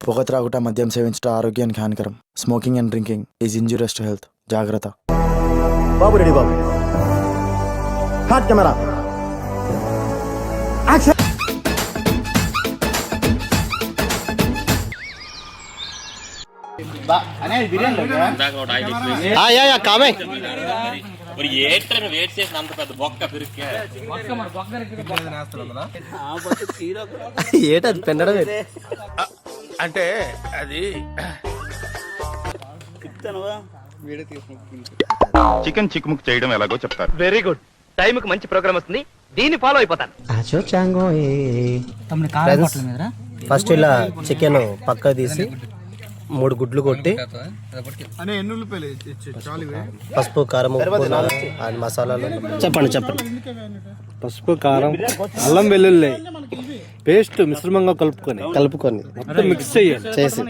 పొగ త్రాగుట, మద్యం సేవించడం ఆరోగ్యానికి హానికరం. Smoking and drinking is injurious to health. జాగ్రత్త. బాబు రెడీ బాబు. Hot camera action. కామే ఏటది పెండడం అంటే అది చికెన్ చిక్ముక్ చేయడం ఎలాగో చెప్తారు. Very good. టైంకి మంచి ప్రోగ్రామ్ వస్తుంది, దీన్ని ఫాలో అయిపోతాను. ఫస్ట్ ఇలా చికెన్ పక్క తీసి 3 గుడ్లు కొట్టి పసుపు కారం మసాలాలు చెప్పండి. పసుపు కారం అల్లం వెల్లుల్లి పేస్ట్ మిశ్రమంగా కలుపుకొని మొత్తం మిక్స్ చేసి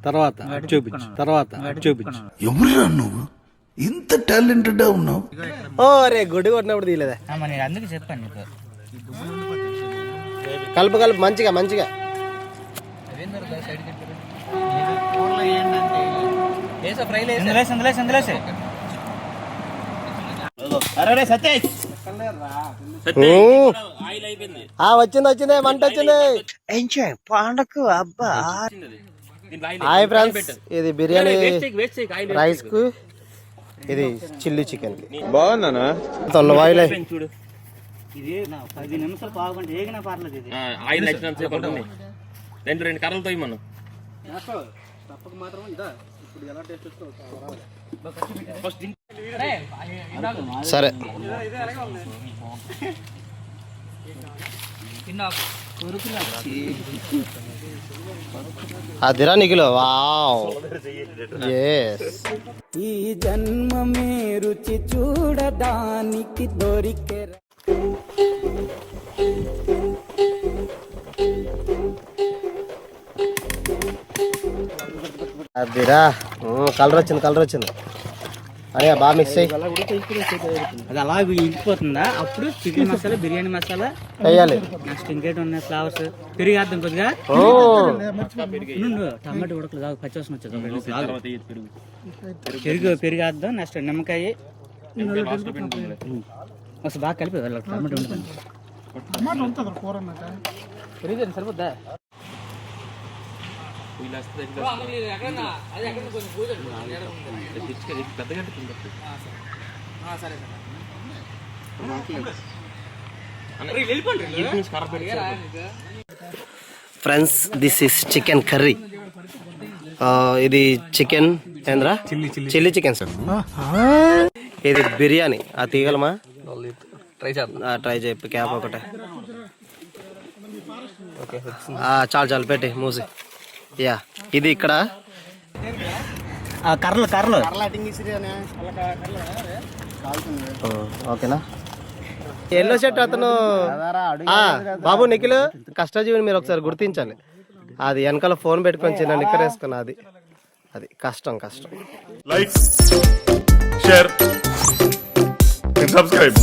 తర్వాత చూపించు. ఎవరురా నువ్వు ఇంత టాలెంటెడ్ ఉన్నావు? ఓ రే గుడి కొట్టినప్పుడు తీయలేదా? అందుకు చెప్పాను కలుపు మంచిగా వచ్చింది వంట వచ్చింది. పండకు అబ్బా. హాయ్ ఫ్రెండ్స్, ఇది బిర్యానీ రైస్ కు, ఇది చిల్లీ చికెన్ కి. బాగుందనా? ఆయిల్ ఇది 10 నిమిషాలు పావుగంట ఏగినా పర్లేదు. ఇది ఆయిల్ రెండు కర్రలతో మనం తప్పక మాత్రం ఇదా. ఇప్పుడు ఎలా టేస్ట్ సరే. అదిరా నిఖిలో. వావ్, ఈ జన్మమే రుచి చూడడానికి దొరికే. అదిరా కలర్ వచ్చింది. అదే బాగా మిక్స్ అయ్యి అది అలా ఇంకిపోతుందా? అప్పుడు చికెన్ మసాలా, బిర్యానీ మసాలా వేయాలి. నెక్స్ట్ ఇంకేటి ఉన్నాయి ఫ్లవర్స్. పెరిగేద్దాం కొద్దిగా. టమాటో ఉడకలు కాదు, పచ్చివాసన వచ్చేది. పెరిగేద్దాం. నెక్స్ట్ నిమ్మకాయ అసలు బాగా కలిపి టమాటో ఉంటుంది. పెరిగేది సరిపోద్దా? Friends, this is chicken curry. ఇది చికెన్ ఏంద్రా? Chilli chicken sir. ఇది బిర్యానీ. ఆ తీగలమా ట్రై చేయి. క్యాప్ ఒకటే చాలు పెట్టి మూసి. యా, ఇది ఇక్కడ కర్రలు ఓకేనా? ఎల్లో షర్ట్ అతను బాబు నిఖిల్ కష్టజీవిని మీరు ఒకసారి గుర్తించాలి. అది వెనకాల ఫోన్ పెట్టుకొని చిన్న నిక్కర్ వేసుకున్నా. అది కష్టం. Like, share, subscribe.